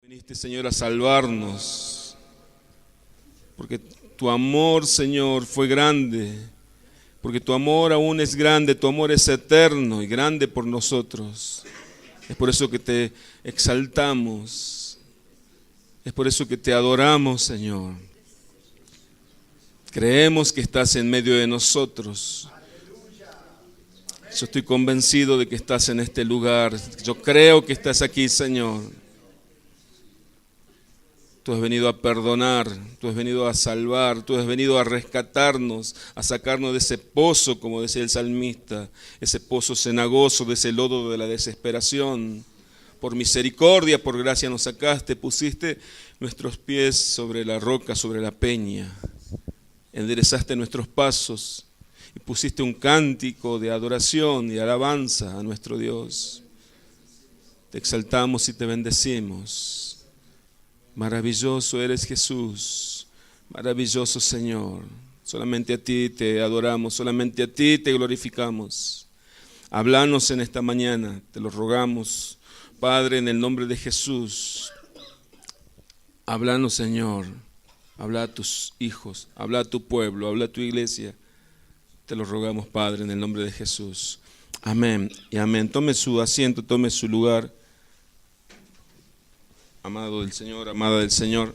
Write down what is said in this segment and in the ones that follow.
Viniste, Señor, a salvarnos, porque tu amor, Señor, fue grande, porque tu amor aún es grande, tu amor es eterno y grande por nosotros. Es por eso que te exaltamos, es por eso que te adoramos, Señor. Creemos que estás en medio de nosotros. Yo estoy convencido de que estás en este lugar. Yo creo que estás aquí, Señor. Tú has venido a perdonar, tú has venido a salvar, tú has venido a rescatarnos, a sacarnos de ese pozo, como decía el salmista, ese pozo cenagoso, de ese lodo de la desesperación. Por misericordia, por gracia nos sacaste, pusiste nuestros pies sobre la roca, sobre la peña, enderezaste nuestros pasos y pusiste un cántico de adoración y alabanza a nuestro Dios. Te exaltamos y te bendecimos. Maravilloso eres, Jesús, maravilloso Señor. Solamente a ti te adoramos, solamente a ti te glorificamos. Háblanos en esta mañana, te lo rogamos, Padre, en el nombre de Jesús. Háblanos, Señor, habla a tus hijos, habla a tu pueblo, habla a tu iglesia. Te lo rogamos, Padre, en el nombre de Jesús. Amén y amén. Tome su asiento, tome su lugar. Amado del Señor, amada del Señor.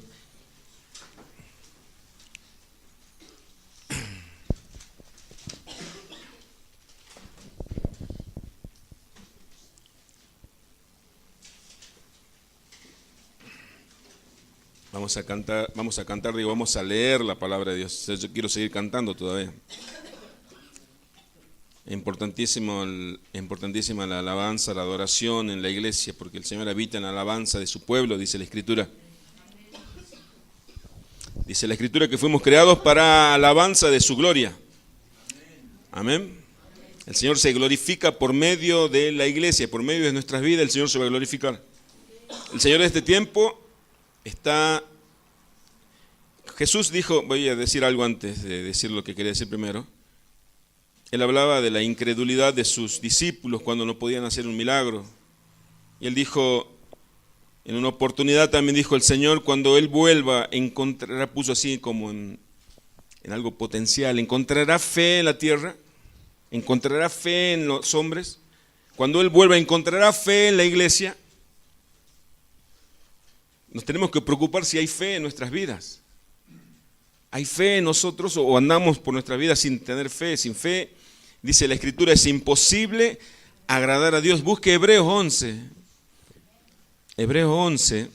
Vamos a cantar, vamos a leer la palabra de Dios. Yo quiero seguir cantando todavía. Es importantísima la alabanza, la adoración en la iglesia, porque el Señor habita en la alabanza de su pueblo, dice la Escritura. Dice la Escritura que fuimos creados para alabanza de su gloria. Amén. El Señor se glorifica por medio de la iglesia, por medio de nuestras vidas el Señor se va a glorificar. El Señor de este tiempo está... Jesús dijo, voy a decir algo antes de decir lo que quería decir primero. Él hablaba de la incredulidad de sus discípulos cuando no podían hacer un milagro. Y él dijo, en una oportunidad también dijo el Señor, cuando Él vuelva, encontrará, puso así como en algo potencial, encontrará fe en la tierra, encontrará fe en los hombres. Cuando Él vuelva, encontrará fe en la iglesia. Nos tenemos que preocupar si hay fe en nuestras vidas. ¿Hay fe en nosotros o andamos por nuestra vida sin tener fe, sin fe? Dice la Escritura, es imposible agradar a Dios. Busque Hebreos 11. Hebreos 11.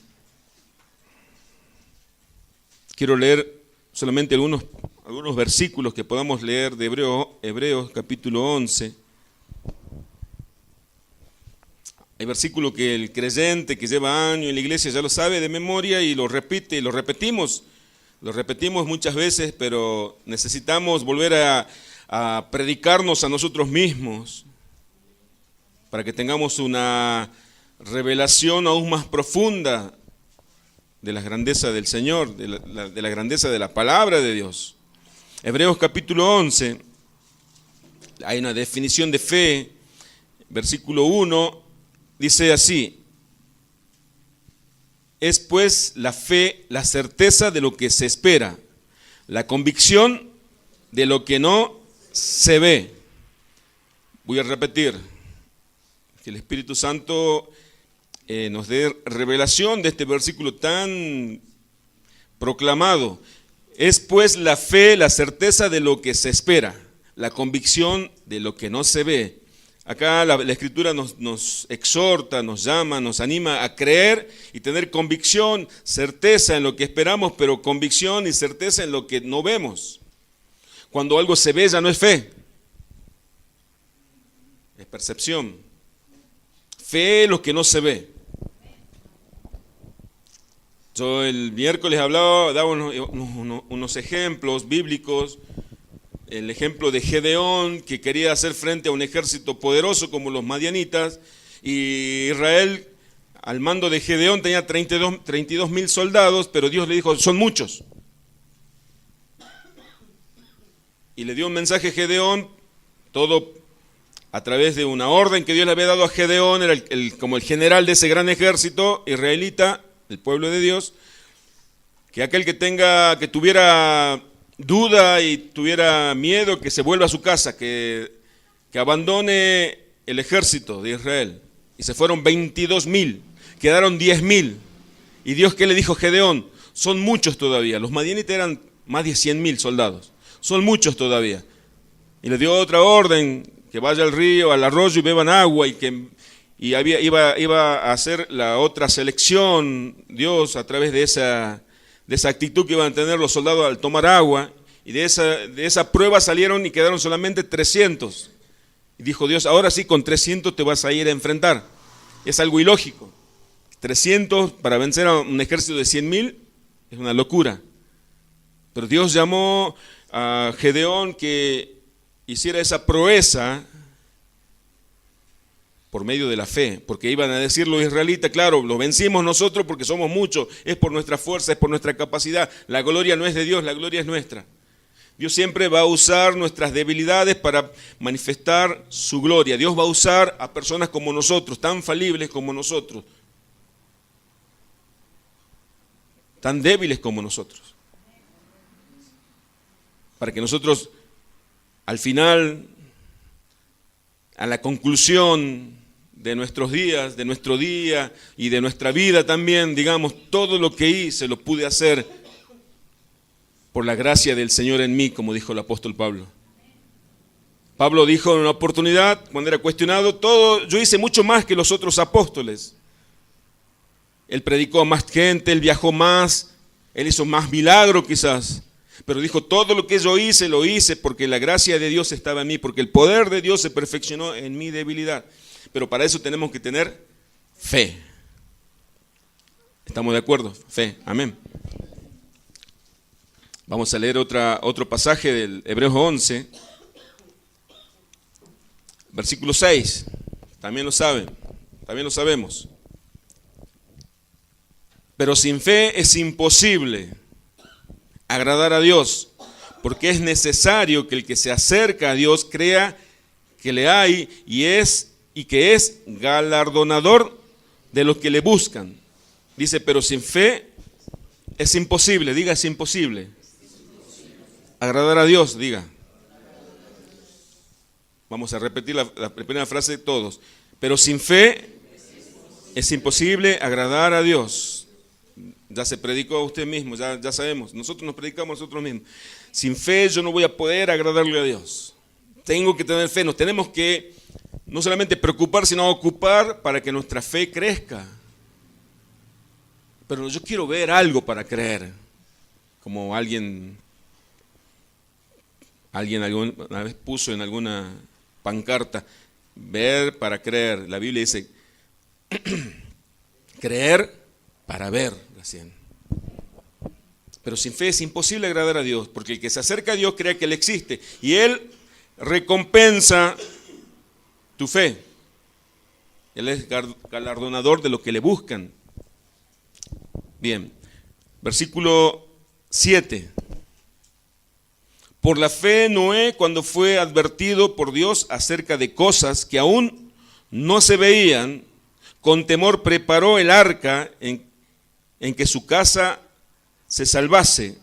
Quiero leer solamente algunos versículos que podamos leer de Hebreos capítulo 11. Hay versículos que el creyente que lleva años en la iglesia ya lo sabe de memoria y lo repite y lo repetimos. Lo repetimos muchas veces, pero necesitamos volver a predicarnos a nosotros mismos para que tengamos una revelación aún más profunda de la grandeza del Señor, de la grandeza de la palabra de Dios. Hebreos capítulo 11, hay una definición de fe, versículo 1, dice así: es pues la fe, la certeza de lo que se espera, la convicción de lo que no se ve. Voy a repetir, que el Espíritu Santo nos dé revelación de este versículo tan proclamado. Es pues la fe, la certeza de lo que se espera, la convicción de lo que no se ve. Acá la Escritura nos exhorta, nos llama, nos anima a creer y tener convicción, certeza en lo que esperamos, pero convicción y certeza en lo que no vemos. Cuando algo se ve ya no es fe, es percepción. Fe es lo que no se ve. Yo el miércoles daba unos ejemplos bíblicos. El ejemplo de Gedeón, que quería hacer frente a un ejército poderoso como los madianitas, y Israel, al mando de Gedeón, tenía 32,000 soldados, pero Dios le dijo, son muchos. Y le dio un mensaje a Gedeón, todo a través de una orden que Dios le había dado a Gedeón, era como el general de ese gran ejército israelita, el pueblo de Dios, que aquel que tuviera duda y tuviera miedo, que se vuelva a su casa, que abandone el ejército de Israel. Y se fueron 22.000, quedaron 10.000. ¿Y Dios qué le dijo a Gedeón? Son muchos todavía, los madianitas eran más de 100.000 soldados, son muchos todavía. Y le dio otra orden, que vaya al río, al arroyo y beban agua, iba a hacer la otra selección, Dios, a través de esa actitud que iban a tener los soldados al tomar agua, y de esa prueba salieron y quedaron solamente 300. Y dijo Dios, ahora sí, con 300 te vas a ir a enfrentar. Es algo ilógico. 300 para vencer a un ejército de 100.000 es una locura. Pero Dios llamó a Gedeón que hiciera esa proeza por medio de la fe, porque iban a decir los israelitas, claro, lo vencimos nosotros porque somos muchos, es por nuestra fuerza, es por nuestra capacidad, la gloria no es de Dios, la gloria es nuestra. Dios siempre va a usar nuestras debilidades para manifestar su gloria. Dios va a usar a personas como nosotros, tan falibles como nosotros, tan débiles como nosotros, para que nosotros al final, a la conclusión de nuestros días, de nuestro día y de nuestra vida también, digamos, todo lo que hice lo pude hacer por la gracia del Señor en mí, como dijo el apóstol Pablo. Pablo dijo en una oportunidad, cuando era cuestionado, yo hice mucho más que los otros apóstoles. Él predicó a más gente, él viajó más, él hizo más milagros quizás. Pero dijo, todo lo que yo hice, lo hice porque la gracia de Dios estaba en mí, porque el poder de Dios se perfeccionó en mi debilidad. Pero para eso tenemos que tener fe. ¿Estamos de acuerdo? Fe, amén. Vamos a leer otro pasaje del Hebreos 11, versículo 6. También lo saben, también lo sabemos. Pero sin fe es imposible agradar a Dios, porque es necesario que el que se acerca a Dios crea que le hay y que es galardonador de los que le buscan. Dice, pero sin fe es imposible, diga, es imposible. Agradar a Dios, diga. Vamos a repetir la primera frase todos. Pero sin fe es imposible agradar a Dios. Ya se predicó a usted mismo, ya sabemos. Nosotros nos predicamos a nosotros mismos. Sin fe yo no voy a poder agradarle a Dios. Tengo que tener fe. Nos tenemos que no solamente preocupar, sino ocupar para que nuestra fe crezca. Pero yo quiero ver algo para creer. Como alguien alguna vez puso en alguna pancarta, ver para creer. La Biblia dice, creer para ver. Recién. Pero sin fe es imposible agradar a Dios, porque el que se acerca a Dios cree que Él existe y Él recompensa tu fe. Él es galardonador de lo que le buscan. Bien, versículo 7. Por la fe Noé, cuando fue advertido por Dios acerca de cosas que aún no se veían, con temor preparó el arca en que su casa se salvase.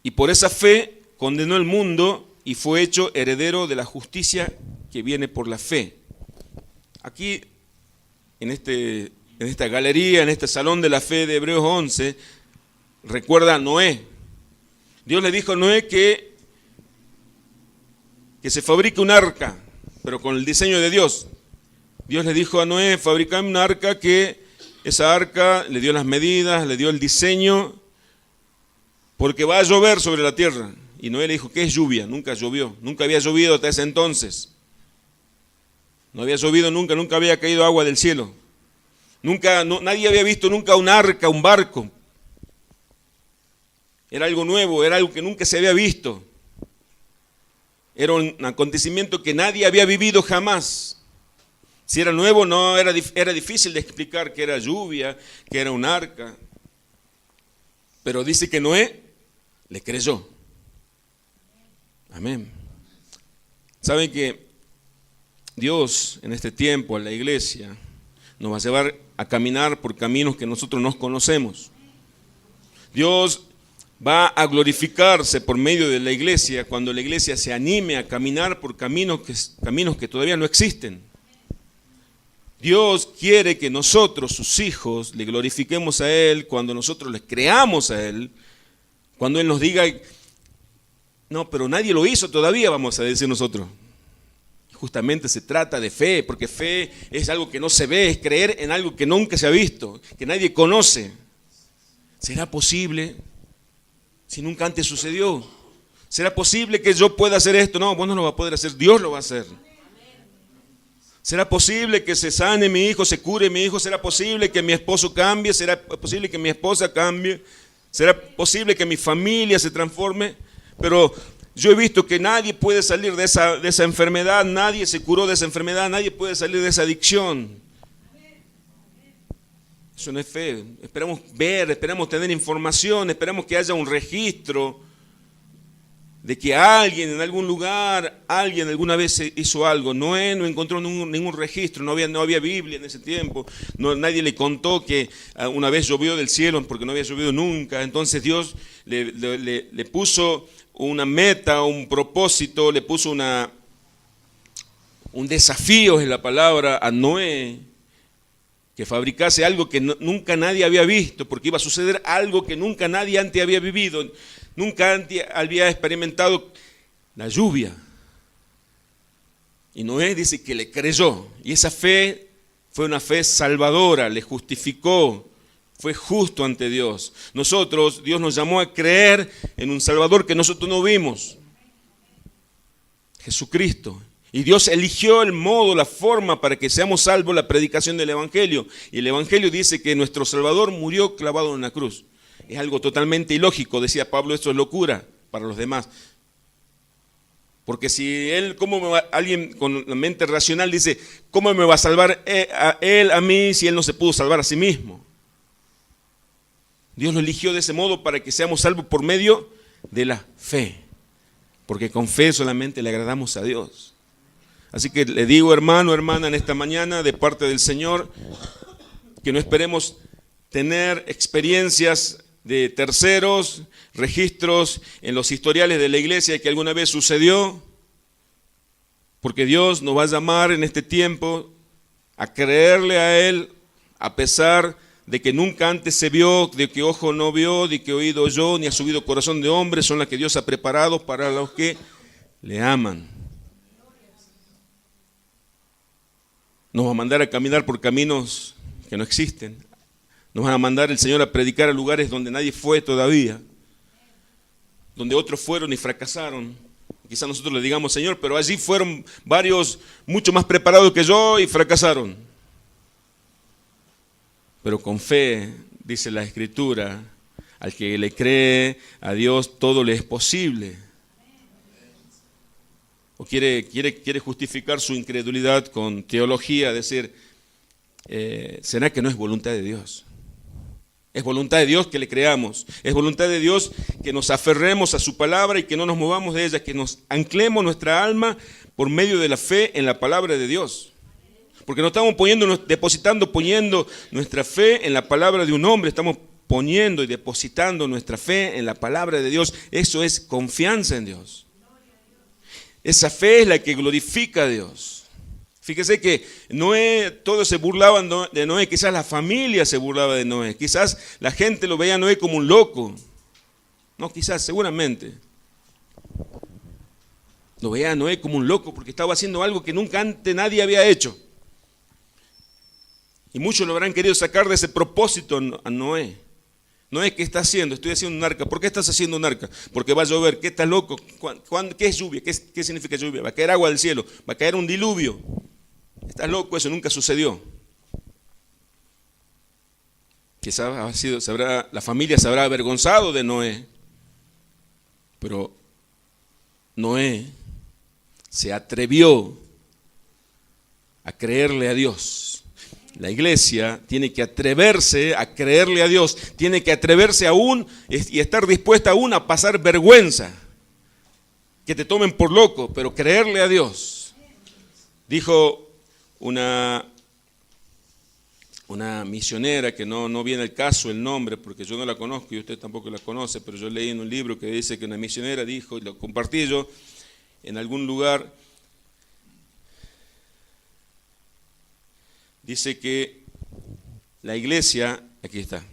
Y por esa fe condenó el mundo y fue hecho heredero de la justicia que viene por la fe. Aquí, en esta galería, en este salón de la fe de Hebreos 11, recuerda a Noé. Dios le dijo a Noé que se fabrique un arca, pero con el diseño de Dios. Dios le dijo a Noé, fabricame un arca, que esa arca le dio las medidas, le dio el diseño, porque va a llover sobre la tierra. Y Noé le dijo, ¿qué es lluvia? Nunca llovió, nunca había llovido hasta ese entonces. No había llovido nunca, nunca había caído agua del cielo. Nadie había visto nunca un arca, un barco. Era algo nuevo, era algo que nunca se había visto. Era un acontecimiento que nadie había vivido jamás. Si era nuevo, era difícil de explicar que era lluvia, que era un arca. Pero dice que Noé le creyó. Amén. ¿Saben que Dios en este tiempo, a la iglesia, nos va a llevar a caminar por caminos que nosotros no conocemos. Dios va a glorificarse por medio de la iglesia cuando la iglesia se anime a caminar por caminos que todavía no existen. Dios quiere que nosotros, sus hijos, le glorifiquemos a Él cuando nosotros le creamos a Él, cuando Él nos diga, no, pero nadie lo hizo todavía, vamos a decir nosotros. Justamente se trata de fe, porque fe es algo que no se ve, es creer en algo que nunca se ha visto, que nadie conoce. ¿Será posible si nunca antes sucedió? ¿Será posible que yo pueda hacer esto? No, vos no lo vas a poder hacer, Dios lo va a hacer. ¿Será posible que se sane mi hijo, se cure mi hijo? ¿Será posible que mi esposo cambie? ¿Será posible que mi esposa cambie? ¿Será posible que mi familia se transforme? Pero yo he visto que nadie puede salir de esa enfermedad, nadie se curó de esa enfermedad, nadie puede salir de esa adicción. Eso no es fe. Esperamos ver, esperamos tener información, esperamos que haya un registro de que alguien en algún lugar, alguien alguna vez hizo algo. Noé no encontró ningún registro, no había Biblia en ese tiempo, nadie le contó que una vez llovió del cielo porque no había llovido nunca. Entonces Dios le puso una meta, un propósito, le puso un desafío, es la palabra, a Noé, que fabricase algo que nunca nadie había visto, porque iba a suceder algo que nunca nadie antes había vivido, nunca antes había experimentado la lluvia. Y Noé dice que le creyó, y esa fe fue una fe salvadora, le justificó, fue justo ante Dios. Nosotros, Dios nos llamó a creer en un Salvador que nosotros no vimos, Jesucristo. Y Dios eligió el modo, la forma para que seamos salvos, la predicación del Evangelio. Y el Evangelio dice que nuestro Salvador murió clavado en una cruz. Es algo totalmente ilógico, decía Pablo, esto es locura para los demás. Porque si alguien con la mente racional dice, ¿cómo me va a salvar a mí, si él no se pudo salvar a sí mismo? Dios lo eligió de ese modo para que seamos salvos por medio de la fe. Porque con fe solamente le agradamos a Dios. Así que le digo, hermano, hermana, en esta mañana, de parte del Señor, que no esperemos tener experiencias de terceros, registros en los historiales de la iglesia que alguna vez sucedió, porque Dios nos va a llamar en este tiempo a creerle a Él, a pesar de que nunca antes se vio, de que ojo no vio, de que oído oyó, ni ha subido corazón de hombre, son las que Dios ha preparado para los que le aman. Nos va a mandar a caminar por caminos que no existen. Nos va a mandar el Señor a predicar a lugares donde nadie fue todavía, donde otros fueron y fracasaron. Quizás nosotros le digamos, Señor, pero allí fueron varios mucho más preparados que yo y fracasaron. Pero con fe, dice la Escritura, al que le cree a Dios todo le es posible. O quiere justificar su incredulidad con teología, decir, ¿será que no es voluntad de Dios? Es voluntad de Dios que le creamos, es voluntad de Dios que nos aferremos a su palabra y que no nos movamos de ella, que nos anclemos nuestra alma por medio de la fe en la palabra de Dios. Porque no estamos poniendo nuestra fe en la palabra de un hombre, estamos poniendo y depositando nuestra fe en la palabra de Dios. Eso es confianza en Dios. Esa fe es la que glorifica a Dios. Fíjese que Noé, todos se burlaban de Noé, quizás la familia se burlaba de Noé, quizás la gente lo veía a Noé como un loco. No, quizás, seguramente. Lo veía a Noé como un loco porque estaba haciendo algo que nunca antes nadie había hecho. Y muchos lo habrán querido sacar de ese propósito a Noé. Noé, ¿qué estás haciendo? Estoy haciendo un arca. ¿Por qué estás haciendo un arca? Porque va a llover. ¿Qué estás loco? ¿Qué es lluvia? ¿Qué significa lluvia? Va a caer agua del cielo. Va a caer un diluvio. Estás loco, eso nunca sucedió. Quizás la familia se habrá avergonzado de Noé. Pero Noé se atrevió a creerle a Dios. La iglesia tiene que atreverse a creerle a Dios, tiene que atreverse aún y estar dispuesta aún a pasar vergüenza, que te tomen por loco, pero creerle a Dios. Dijo una una misionera, que no viene al caso el nombre, porque yo no la conozco y usted tampoco la conoce, pero yo leí en un libro que dice que una misionera dijo, y lo compartí yo en algún lugar, dice que la iglesia, aquí está,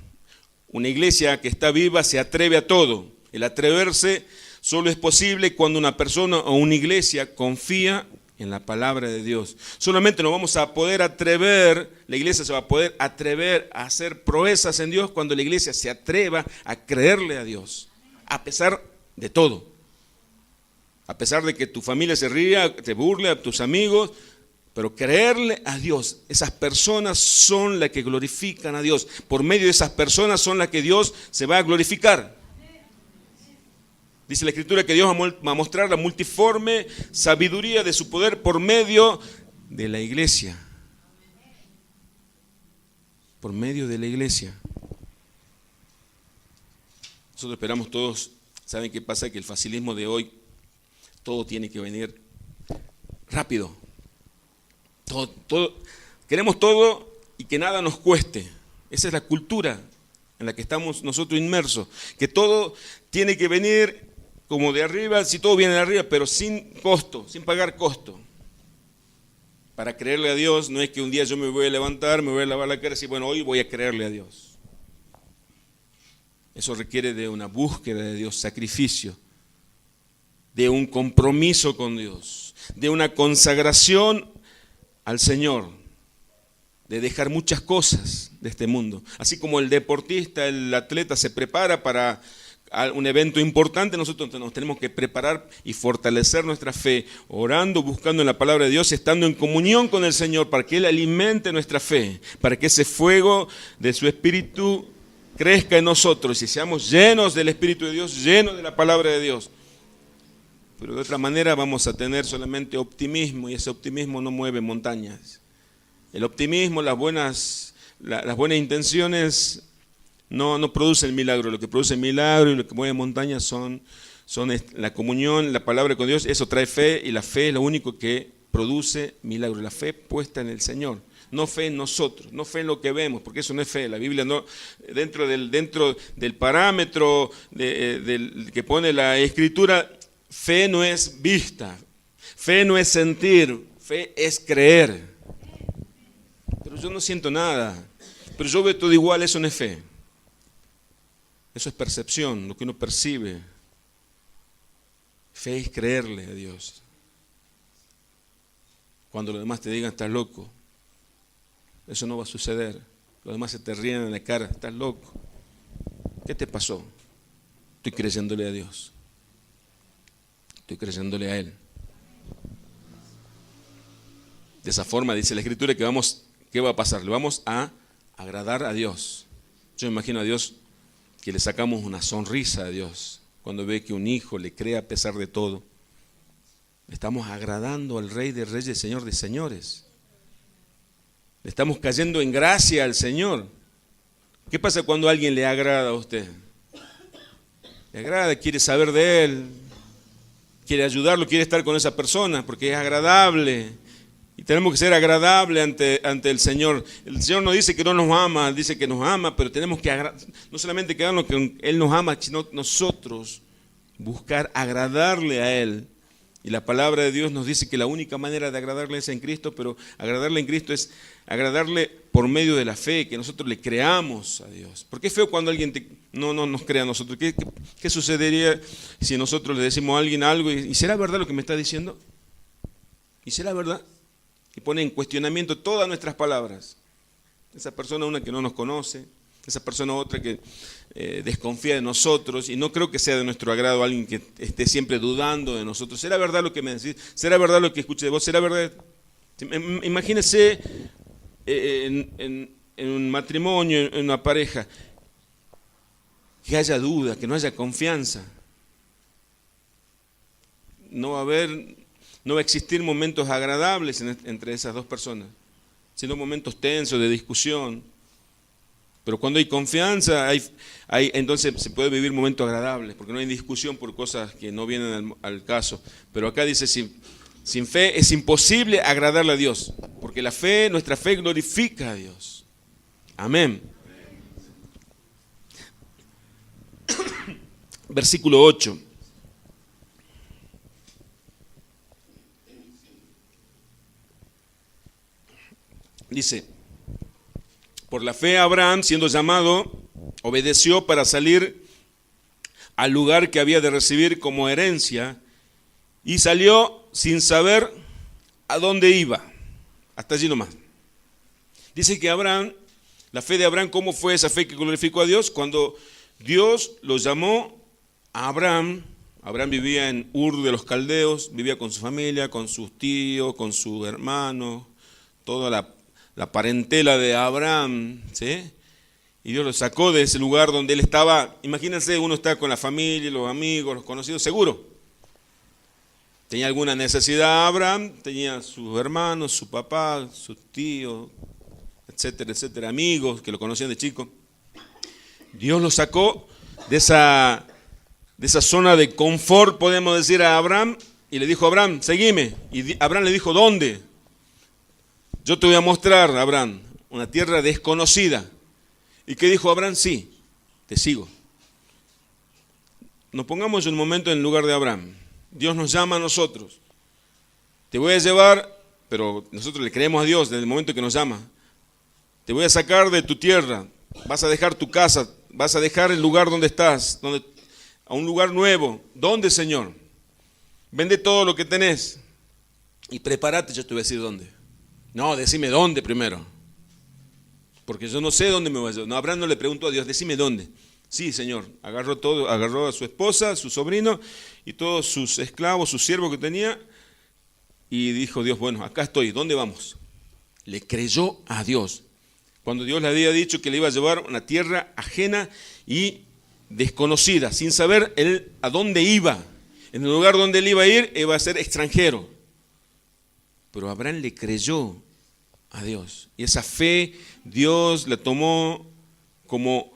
una iglesia que está viva se atreve a todo. El atreverse solo es posible cuando una persona o una iglesia confía en la palabra de Dios. Solamente nos vamos a poder atrever, la iglesia se va a poder atrever a hacer proezas en Dios cuando la iglesia se atreva a creerle a Dios, a pesar de todo. A pesar de que tu familia se ría, te burle, a tus amigos, pero creerle a Dios, esas personas son las que glorifican a Dios. Por medio de esas personas son las que Dios se va a glorificar. Dice la Escritura que Dios va a mostrar la multiforme sabiduría de su poder por medio de la iglesia. Por medio de la iglesia. Nosotros esperamos todos, ¿saben qué pasa? Que el facilismo de hoy, todo tiene que venir rápido. Todo, queremos todo y que nada nos cueste. Esa es la cultura en la que estamos nosotros inmersos. Que todo tiene que venir como de arriba, si todo viene de arriba, pero sin costo, sin pagar costo. Para creerle a Dios no es que un día yo me voy a levantar, me voy a lavar la cara y decir, bueno, hoy voy a creerle a Dios. Eso requiere de una búsqueda de Dios, sacrificio, de un compromiso con Dios, de una consagración al Señor, de dejar muchas cosas de este mundo. Así como el deportista, el atleta se prepara para un evento importante, nosotros nos tenemos que preparar y fortalecer nuestra fe, orando, buscando en la palabra de Dios, estando en comunión con el Señor para que Él alimente nuestra fe, para que ese fuego de su Espíritu crezca en nosotros y seamos llenos del Espíritu de Dios, llenos de la palabra de Dios. Pero de otra manera vamos a tener solamente optimismo y ese optimismo no mueve montañas. El optimismo, las buenas intenciones no producen milagro. Lo que produce milagro y lo que mueve montañas son la comunión, la palabra con Dios. Eso trae fe y la fe es lo único que produce milagro. La fe puesta en el Señor. No fe en nosotros, no fe en lo que vemos, porque eso no es fe. La Biblia no, dentro del parámetro que pone la Escritura, fe no es vista, fe no es sentir, fe es creer. Pero yo no siento nada, pero yo veo todo igual, eso no es fe. Eso es percepción, lo que uno percibe. Fe es creerle a Dios. Cuando los demás te digan, estás loco, eso no va a suceder. Los demás se te ríen en la cara, estás loco. ¿Qué te pasó? Estoy creyéndole a Dios. Estoy creyéndole a Él. De esa forma dice la Escritura que ¿qué va a pasar? Le vamos a agradar a Dios. Yo me imagino a Dios que le sacamos una sonrisa a Dios cuando ve que un hijo le cree a pesar de todo. Le estamos agradando al Rey de Reyes, Señor de Señores. Le estamos cayendo en gracia al Señor. ¿Qué pasa cuando alguien le agrada a usted? Le agrada, quiere saber de Él, quiere ayudarlo, quiere estar con esa persona porque es agradable. Y tenemos que ser agradables ante el Señor. El Señor no dice que no nos ama, dice que nos ama, pero tenemos que no solamente quedarnos que Él nos ama, sino nosotros buscar agradarle a Él. Y la palabra de Dios nos dice que la única manera de agradarle es en Cristo, pero agradarle en Cristo es agradarle por medio de la fe, que nosotros le creamos a Dios. Porque es feo cuando alguien no nos crea a nosotros. ¿Qué sucedería si nosotros le decimos a alguien algo y será verdad lo que me está diciendo? ¿Y será verdad? Y pone en cuestionamiento todas nuestras palabras. Esa persona una que no nos conoce, esa persona otra que desconfía de nosotros, y no creo que sea de nuestro agrado alguien que esté siempre dudando de nosotros. ¿Será verdad lo que me decís? ¿Será verdad lo que escuché de vos? ¿Será verdad? Imagínese en un matrimonio, en una pareja, que haya duda, que no haya confianza. No va a existir momentos agradables entre esas dos personas, sino momentos tensos de discusión. Pero cuando hay confianza, entonces se puede vivir momentos agradables, porque no hay discusión por cosas que no vienen al caso. Pero acá dice, sin fe es imposible agradarle a Dios, porque nuestra fe glorifica a Dios. Amén. Versículo 8. Dice, por la fe Abraham, siendo llamado, obedeció para salir al lugar que había de recibir como herencia y salió sin saber a dónde iba. Hasta allí nomás. Dice que Abraham, la fe de Abraham, ¿cómo fue esa fe que glorificó a Dios? Cuando Dios lo llamó a Abraham. Abraham vivía en Ur de los Caldeos, vivía con su familia, con sus tíos, con sus hermanos, toda la parentela de Abraham, ¿sí? Y Dios lo sacó de ese lugar donde él estaba. Imagínense, uno está con la familia, los amigos, los conocidos, seguro. Tenía alguna necesidad Abraham, tenía sus hermanos, su papá, sus tíos, etcétera, etcétera, amigos que lo conocían de chico. Dios lo sacó de esa zona de confort, podemos decir, a Abraham, y le dijo a Abraham, seguime. Y Abraham le dijo, ¿dónde? Yo te voy a mostrar, Abraham, una tierra desconocida. ¿Y qué dijo Abraham? Sí, te sigo. Nos pongamos un momento en el lugar de Abraham. Dios nos llama a nosotros. Te voy a llevar, pero nosotros le creemos a Dios desde el momento que nos llama. Te voy a sacar de tu tierra, vas a dejar tu casa, vas a dejar el lugar donde estás, a un lugar nuevo. ¿Dónde, Señor? Vende todo lo que tenés y prepárate, yo te voy a decir dónde. No, decime dónde primero. Porque yo no sé dónde me voy a llevar. No, Abraham no le preguntó a Dios, decime dónde. Sí, Señor, agarró todo, agarró a su esposa, a su sobrino y todos sus esclavos, sus siervos que tenía y dijo Dios, bueno, acá estoy, ¿dónde vamos? Le creyó a Dios. Cuando Dios le había dicho que le iba a llevar a una tierra ajena y desconocida, sin saber él a dónde iba. En el lugar donde él iba a ir, iba a ser extranjero. Pero Abraham le creyó a Dios. Y esa fe Dios la tomó como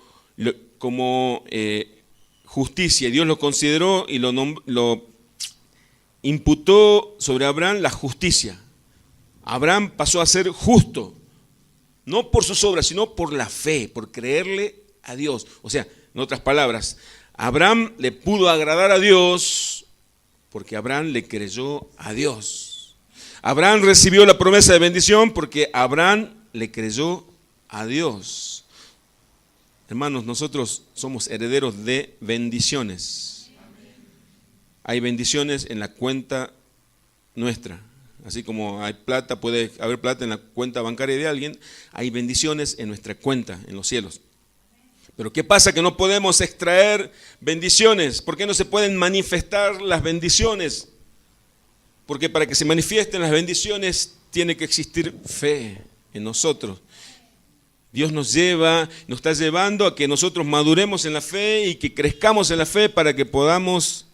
justicia. Dios lo consideró y lo imputó sobre Abraham la justicia. Abraham pasó a ser justo, no por sus obras, sino por la fe, por creerle a Dios. O sea, en otras palabras, Abraham le pudo agradar a Dios porque Abraham le creyó a Dios. Abraham recibió la promesa de bendición porque Abraham le creyó a Dios. Hermanos, nosotros somos herederos de bendiciones. Hay bendiciones en la cuenta nuestra. Así como hay plata, puede haber plata en la cuenta bancaria de alguien, hay bendiciones en nuestra cuenta, en los cielos. Pero ¿qué pasa? Que no podemos extraer bendiciones. ¿Por qué no se pueden manifestar las bendiciones? Porque para que se manifiesten las bendiciones tiene que existir fe en nosotros. Dios nos está llevando a que nosotros maduremos en la fe y que crezcamos en la fe para que podamos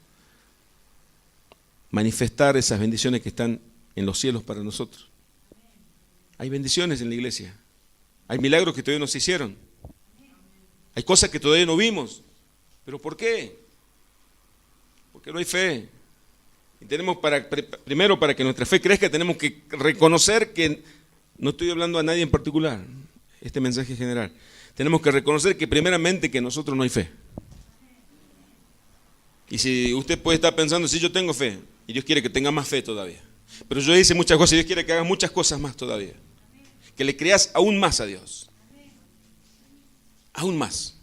manifestar esas bendiciones que están en los cielos para nosotros. Hay bendiciones en la iglesia. Hay milagros que todavía no se hicieron. Hay cosas que todavía no vimos. ¿Pero por qué? Porque no hay fe. Y tenemos primero, para que nuestra fe crezca, tenemos que reconocer que, no estoy hablando a nadie en particular, este mensaje es general, tenemos que reconocer que primeramente que nosotros no hay fe. Y si usted puede estar pensando, si yo tengo fe, y Dios quiere que tenga más fe todavía, pero yo hice muchas cosas y Dios quiere que hagas muchas cosas más todavía, que le creas aún más a Dios, aún más.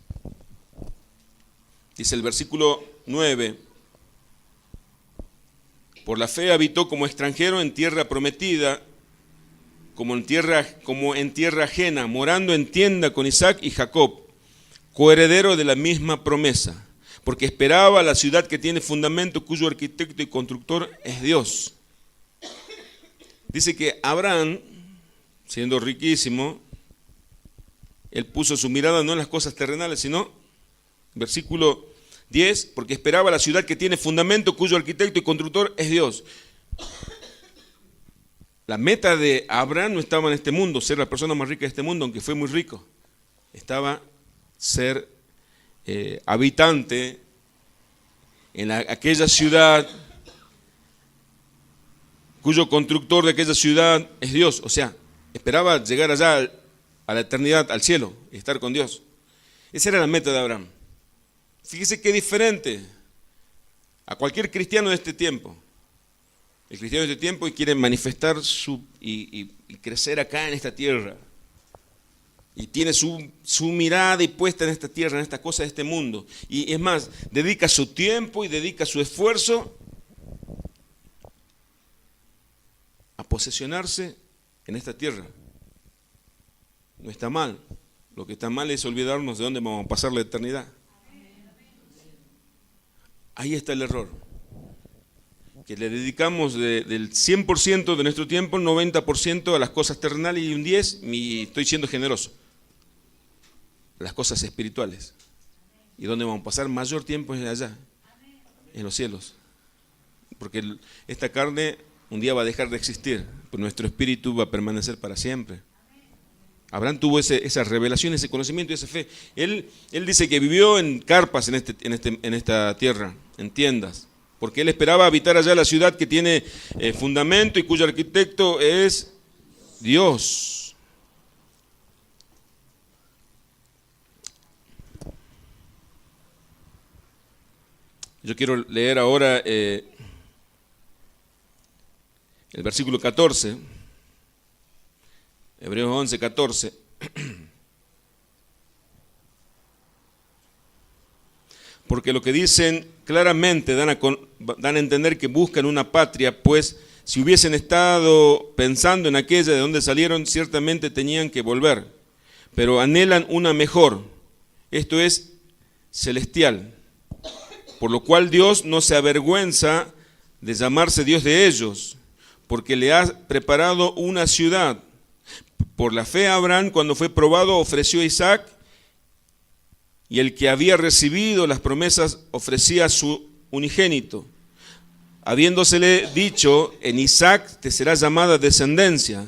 Dice el versículo 9, por la fe habitó como extranjero en tierra prometida, como en tierra ajena, morando en tienda con Isaac y Jacob, coheredero de la misma promesa, porque esperaba la ciudad que tiene fundamento, cuyo arquitecto y constructor es Dios. Dice que Abraham, siendo riquísimo, él puso su mirada no en las cosas terrenales, sino, versículo 10, porque esperaba la ciudad que tiene fundamento, cuyo arquitecto y constructor es Dios. La meta de Abraham no estaba en este mundo, ser la persona más rica de este mundo, aunque fue muy rico. Estaba ser habitante en aquella ciudad, cuyo constructor de aquella ciudad es Dios. O sea, esperaba llegar allá a la eternidad, al cielo, y estar con Dios. Esa era la meta de Abraham. Fíjese qué diferente a cualquier cristiano de este tiempo. El cristiano de este tiempo quiere manifestar y crecer acá en esta tierra. Y tiene su mirada y puesta en esta tierra, en esta cosa de este mundo. Y es más, dedica su tiempo y dedica su esfuerzo a posesionarse en esta tierra. No está mal. Lo que está mal es olvidarnos de dónde vamos a pasar la eternidad. Ahí está el error. Que le dedicamos del 100% de nuestro tiempo, el 90% a las cosas terrenales y un 10%, y estoy siendo generoso, las cosas espirituales. ¿Y dónde vamos a pasar mayor tiempo? Es allá, en los cielos. Porque esta carne un día va a dejar de existir, pero nuestro espíritu va a permanecer para siempre. Abraham tuvo esa revelación, ese conocimiento y esa fe. Él dice que vivió en carpas en esta tierra, en tiendas, porque él esperaba habitar allá la ciudad que tiene fundamento y cuyo arquitecto es Dios. Yo quiero leer ahora el versículo 14, Hebreos 11, 14. Porque lo que dicen claramente dan a entender que buscan una patria, pues si hubiesen estado pensando en aquella de donde salieron, ciertamente tenían que volver, pero anhelan una mejor, esto es celestial, por lo cual Dios no se avergüenza de llamarse Dios de ellos, porque le ha preparado una ciudad. Por la fe Abraham, cuando fue probado, ofreció a Isaac, y el que había recibido las promesas ofrecía a su unigénito, habiéndosele dicho: en Isaac te será llamada descendencia,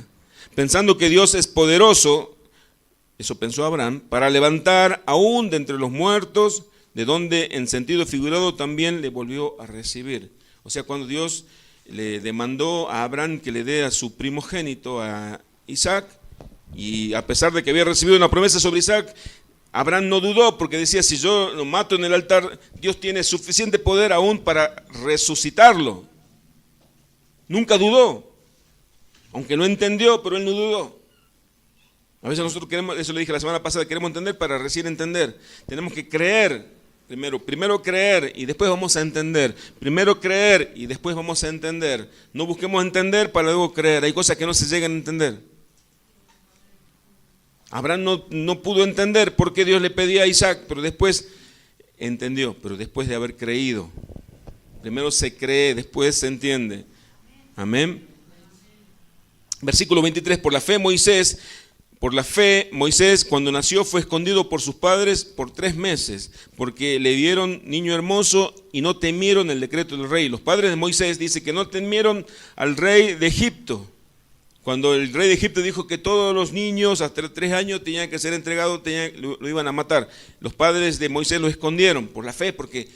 pensando que Dios es poderoso, eso pensó Abraham, para levantar aún de entre los muertos, de donde en sentido figurado también le volvió a recibir. O sea, cuando Dios le demandó a Abraham que le dé a su primogénito, a Isaac, y a pesar de que había recibido una promesa sobre Isaac, Abraham no dudó, porque decía: si yo lo mato en el altar, Dios tiene suficiente poder aún para resucitarlo. Nunca dudó, aunque no entendió, pero él no dudó. A veces nosotros queremos, eso le dije la semana pasada, queremos entender para recién entender. Tenemos que creer primero creer y después vamos a entender. Primero creer y después vamos a entender. No busquemos entender para luego creer. Hay cosas que no se llegan a entender. Abraham no pudo entender por qué Dios le pedía a Isaac, pero después entendió, pero después de haber creído. Primero se cree, después se entiende. Amén. Versículo 23, por la fe Moisés cuando nació fue escondido por sus padres por 3 meses, porque le vieron niño hermoso y no temieron el decreto del rey. Los padres de Moisés dicen que no temieron al rey de Egipto. Cuando el rey de Egipto dijo que todos los niños hasta 3 años tenían que ser entregados, lo iban a matar. Los padres de Moisés lo escondieron por la fe, porque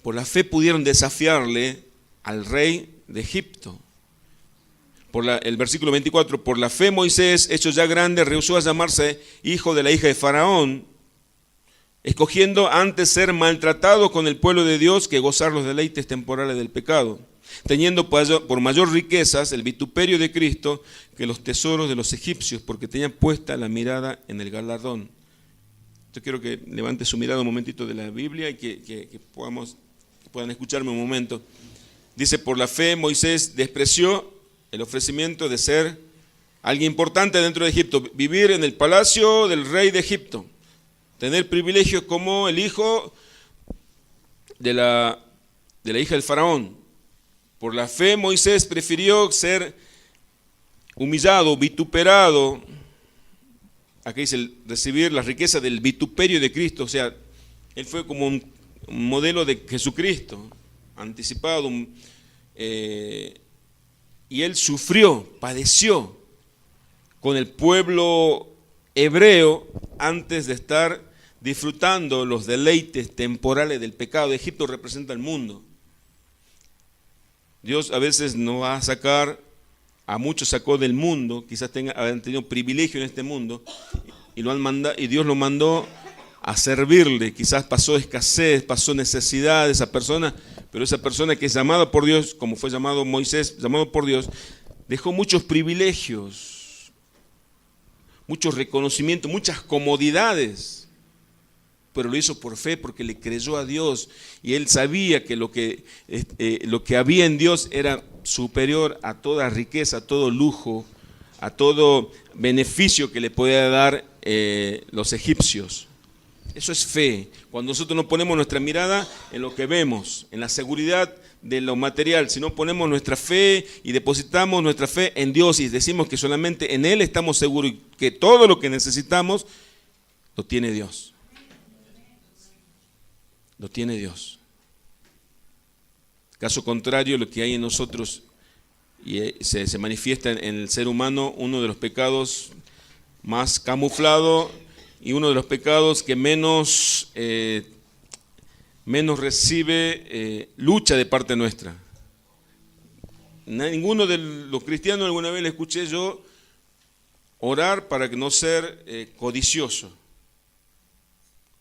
por la fe pudieron desafiarle al rey de Egipto. El versículo 24, por la fe Moisés, hecho ya grande, rehusó a llamarse hijo de la hija de Faraón, escogiendo antes ser maltratado con el pueblo de Dios que gozar los deleites temporales del pecado, teniendo por mayor riquezas el vituperio de Cristo que los tesoros de los egipcios, porque tenían puesta la mirada en el galardón. Yo quiero que levante su mirada un momentito de la Biblia y que puedan escucharme un momento. Dice, por la fe Moisés despreció el ofrecimiento de ser alguien importante dentro de Egipto, vivir en el palacio del rey de Egipto, tener privilegios como el hijo de la hija del faraón. Por la fe Moisés prefirió ser humillado, vituperado. Aquí dice recibir la riqueza del vituperio de Cristo, o sea, él fue como un modelo de Jesucristo, anticipado, y él sufrió, padeció con el pueblo hebreo antes de estar disfrutando los deleites temporales del pecado. Egipto representa el mundo. Dios a veces nos va a sacar a muchos sacó del mundo, quizás hayan tenido privilegio en este mundo, y Dios lo mandó a servirle. Quizás pasó escasez, pasó necesidad de esa persona, pero esa persona que es llamada por Dios, como fue llamado Moisés, llamado por Dios, dejó muchos privilegios, muchos reconocimientos, muchas comodidades, pero lo hizo por fe porque le creyó a Dios y él sabía que lo que había en Dios era superior a toda riqueza, a todo lujo, a todo beneficio que le podía dar los egipcios. Eso es fe. Cuando nosotros no ponemos nuestra mirada en lo que vemos, en la seguridad de lo material, sino ponemos nuestra fe y depositamos nuestra fe en Dios y decimos que solamente en Él estamos seguros y que todo lo que necesitamos lo tiene Dios. Lo tiene Dios. Caso contrario, lo que hay en nosotros y se manifiesta en el ser humano, uno de los pecados más camuflado y uno de los pecados que menos recibe lucha de parte nuestra. Ninguno de los cristianos alguna vez le escuché yo orar para no ser codicioso.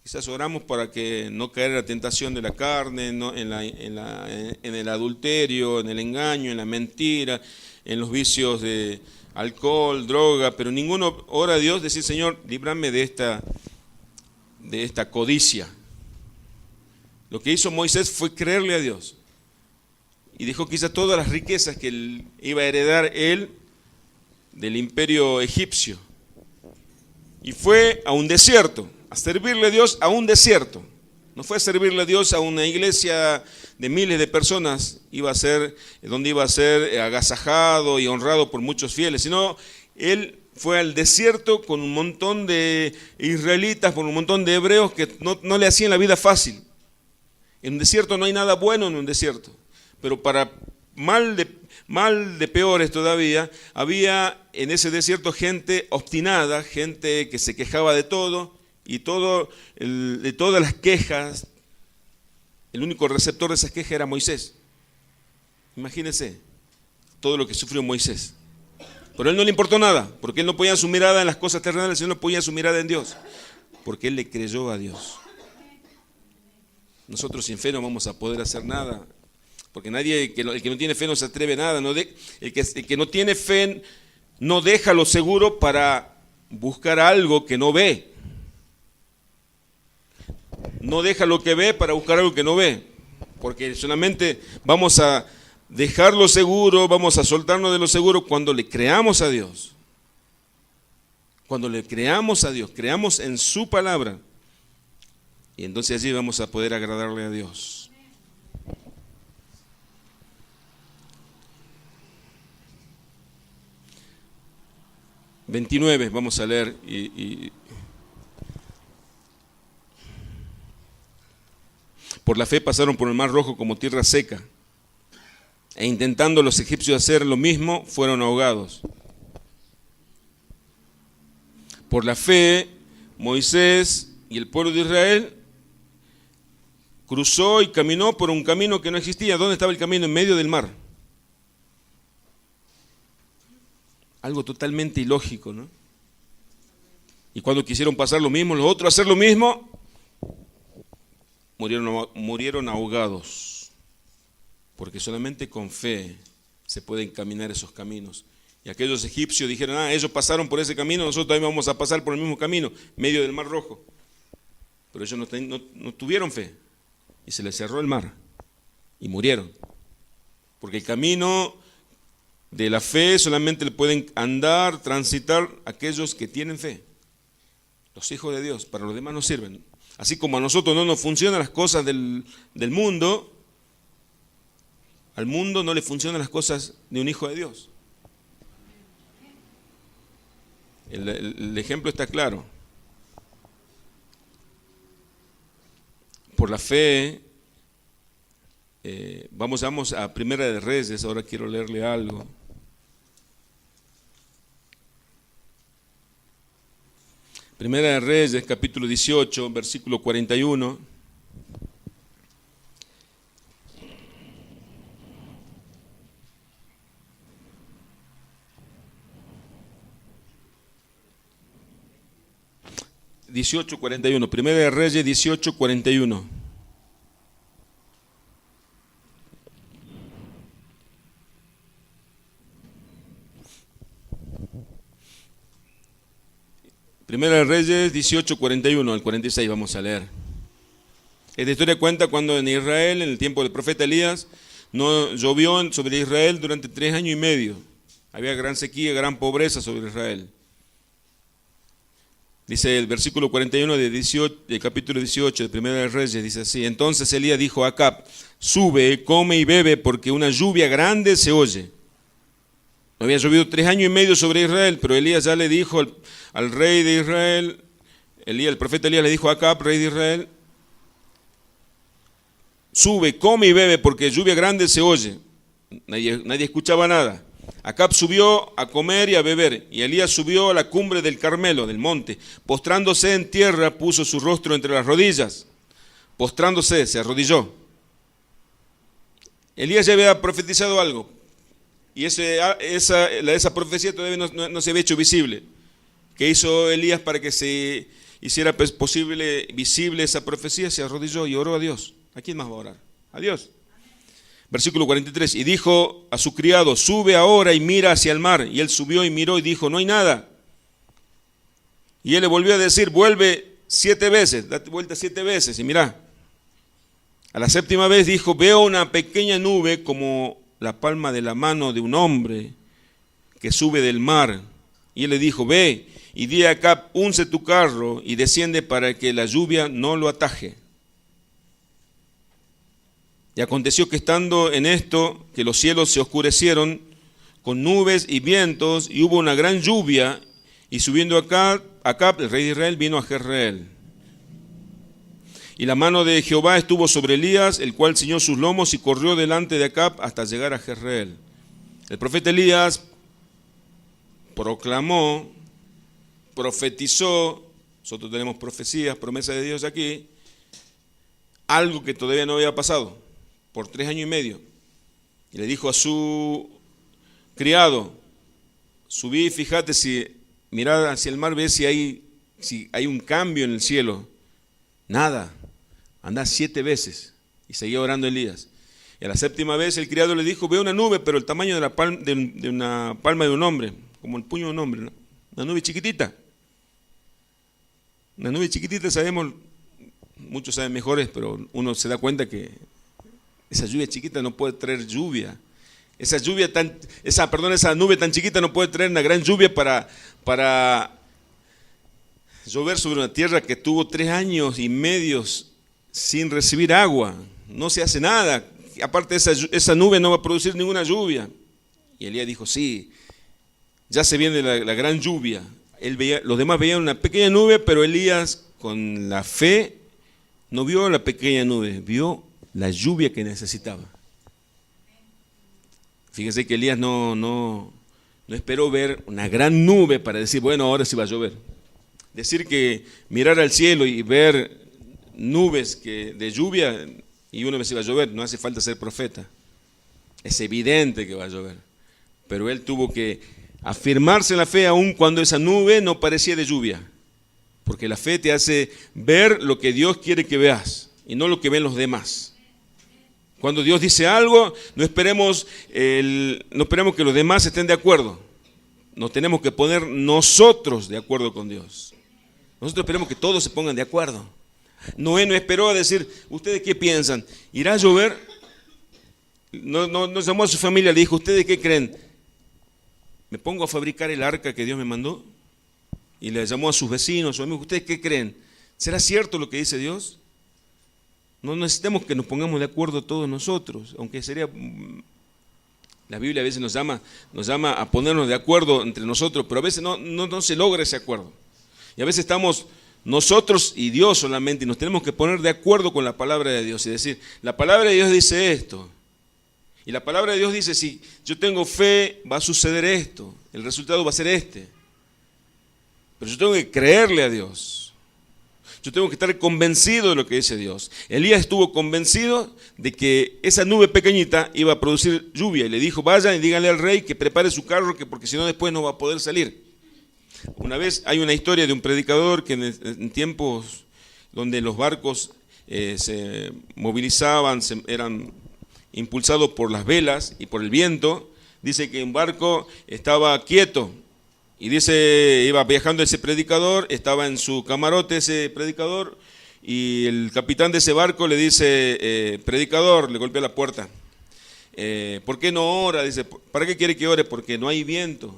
Quizás oramos para que no caer en la tentación de la carne, en el adulterio, en el engaño, en la mentira, en los vicios de alcohol, droga, pero ninguno ora a Dios, decir, Señor, líbrame de esta codicia. Lo que hizo Moisés fue creerle a Dios. Y dejó quizás todas las riquezas que él iba a heredar él del imperio egipcio. Y fue a un desierto, a servirle a Dios a un desierto. No fue a servirle a Dios a una iglesia de miles de personas, donde iba a ser agasajado y honrado por muchos fieles, sino él fue al desierto con un montón de israelitas, con un montón de hebreos que no le hacían la vida fácil. En un desierto no hay nada bueno en un desierto, pero para mal de peores todavía, había en ese desierto gente obstinada, gente que se quejaba de todo, y de todas las quejas, el único receptor de esas quejas era Moisés. Imagínense todo lo que sufrió Moisés. Pero a él no le importó nada, porque él no ponía su mirada en las cosas terrenales, sino ponía su mirada en Dios, porque él le creyó a Dios. Nosotros sin fe no vamos a poder hacer nada, porque el que no tiene fe no se atreve a nada. El que no tiene fe no deja lo seguro para buscar algo que no ve. No deja lo que ve para buscar algo que no ve, porque solamente vamos a dejar lo seguro, vamos a soltarnos de lo seguro cuando le creamos a Dios. Cuando le creamos a Dios, creamos en su palabra, y entonces allí vamos a poder agradarle a Dios. ...29, vamos a leer Por la fe pasaron por el mar Rojo como tierra seca, e intentando los egipcios hacer lo mismo, fueron ahogados. Por la fe, Moisés y el pueblo de Israel cruzó y caminó por un camino que no existía. ¿Dónde estaba el camino? En medio del mar. Algo totalmente ilógico, ¿no? Y cuando quisieron pasar lo mismo, los otros hacer lo mismo, murieron ahogados, porque solamente con fe se pueden caminar esos caminos. Y aquellos egipcios dijeron, ellos pasaron por ese camino, nosotros también vamos a pasar por el mismo camino, medio del mar Rojo. Pero ellos no tuvieron fe, y se les cerró el mar, y murieron. Porque el camino de la fe solamente le pueden andar, transitar aquellos que tienen fe, los hijos de Dios. Para los demás no sirven. Así como a nosotros no nos funcionan las cosas del mundo, al mundo no le funcionan las cosas de un hijo de Dios. El ejemplo está claro. Por la fe, vamos a Primera de Reyes, ahora quiero leerle algo. Primera de Reyes, capítulo 18, versículo 41. 18:41. Primera de Reyes 18:41. Primera de Reyes 18:41 al 46 vamos a leer. Esta historia cuenta cuando en Israel, en el tiempo del profeta Elías, no llovió sobre Israel durante 3 años y medio. Había gran sequía, gran pobreza sobre Israel. Dice el versículo 41 del capítulo 18 de Primera de Reyes, dice así: entonces Elías dijo a Acab, sube, come y bebe, porque una lluvia grande se oye. No había llovido 3 años y medio sobre Israel, pero Elías ya le dijo al rey de Israel, el profeta Elías le dijo a Acab, rey de Israel, sube, come y bebe, porque lluvia grande se oye. Nadie escuchaba nada. Acab subió a comer y a beber, y Elías subió a la cumbre del Carmelo, del monte. Postrándose en tierra, puso su rostro entre las rodillas. Postrándose, se arrodilló. Elías ya había profetizado algo, y esa profecía todavía no se había hecho visible. ¿Qué hizo Elías para que se hiciera visible esa profecía? Se arrodilló y oró a Dios. ¿A quién más va a orar? A Dios. Versículo 43, y dijo a su criado, sube ahora y mira hacia el mar. Y él subió y miró y dijo, no hay nada. Y él le volvió a decir, vuelve 7 veces, date vuelta 7 veces y mirá. A la 7ª vez dijo, veo una pequeña nube como la palma de la mano de un hombre que sube del mar. Y él le dijo, ve y di a Acab, unce tu carro y desciende para que la lluvia no lo ataje. Y aconteció que estando en esto, que los cielos se oscurecieron con nubes y vientos, y hubo una gran lluvia, y subiendo Acab, el rey de Israel, vino a Jezreel. Y la mano de Jehová estuvo sobre Elías, el cual ciñó sus lomos y corrió delante de Acab hasta llegar a Jezreel. El profeta Elías proclamó, profetizó, nosotros tenemos profecías, promesas de Dios aquí, algo que todavía no había pasado, por 3 años y medio. Y le dijo a su criado, subí y fíjate, mirad hacia el mar, ve si hay un cambio en el cielo. Nada, andá 7 veces. Y seguía orando Elías. Y a la 7ª vez el criado le dijo, veo una nube, pero el tamaño de una palma de un hombre, como el puño de un hombre, ¿no? Una nube chiquitita. Una nube chiquitita, sabemos, muchos saben mejores, pero uno se da cuenta que esa lluvia chiquita no puede traer lluvia. Esa nube tan chiquita no puede traer una gran lluvia para llover sobre una tierra que tuvo 3 años y medio sin recibir agua. No se hace nada. Aparte, esa nube no va a producir ninguna lluvia. Y Elías dijo, sí, ya se viene la gran lluvia. Los demás veían una pequeña nube, pero Elías, con la fe, no vio la pequeña nube, vio la lluvia que necesitaba. Fíjese que Elías no esperó ver una gran nube para decir, bueno, ahora sí va a llover. Decir que mirar al cielo y ver nubes de lluvia y una vez iba a llover, no hace falta ser profeta. Es evidente que va a llover. Pero él tuvo que afirmarse en la fe aun cuando esa nube no parecía de lluvia. Porque la fe te hace ver lo que Dios quiere que veas y no lo que ven los demás. Cuando Dios dice algo, no esperemos que los demás estén de acuerdo. Nos tenemos que poner nosotros de acuerdo con Dios. Nosotros esperemos que todos se pongan de acuerdo. Noé no esperó a decir, ¿ustedes qué piensan? ¿Irá a llover? No llamó a su familia, le dijo, ¿ustedes qué creen? ¿Me pongo a fabricar el arca que Dios me mandó? Y le llamó a sus vecinos, a sus amigos, ¿ustedes qué creen? ¿Será cierto lo que dice Dios? No necesitamos que nos pongamos de acuerdo todos nosotros, aunque la Biblia a veces nos llama a ponernos de acuerdo entre nosotros, pero a veces no se logra ese acuerdo. Y a veces estamos nosotros y Dios solamente, y nos tenemos que poner de acuerdo con la palabra de Dios y decir, la palabra de Dios dice esto. Y la palabra de Dios dice, si yo tengo fe, va a suceder esto, el resultado va a ser este. Pero yo tengo que creerle a Dios. Yo tengo que estar convencido de lo que dice Dios. Elías estuvo convencido de que esa nube pequeñita iba a producir lluvia. Y le dijo, vayan y díganle al rey que prepare su carro, porque si no después no va a poder salir. Una vez hay una historia de un predicador que en tiempos donde los barcos se movilizaban, eran impulsados por las velas y por el viento, dice que un barco estaba quieto y dice, iba viajando ese predicador, estaba en su camarote ese predicador y el capitán de ese barco le dice, predicador, le golpea la puerta, ¿por qué no ora? Dice, ¿para qué quiere que ore? Porque no hay viento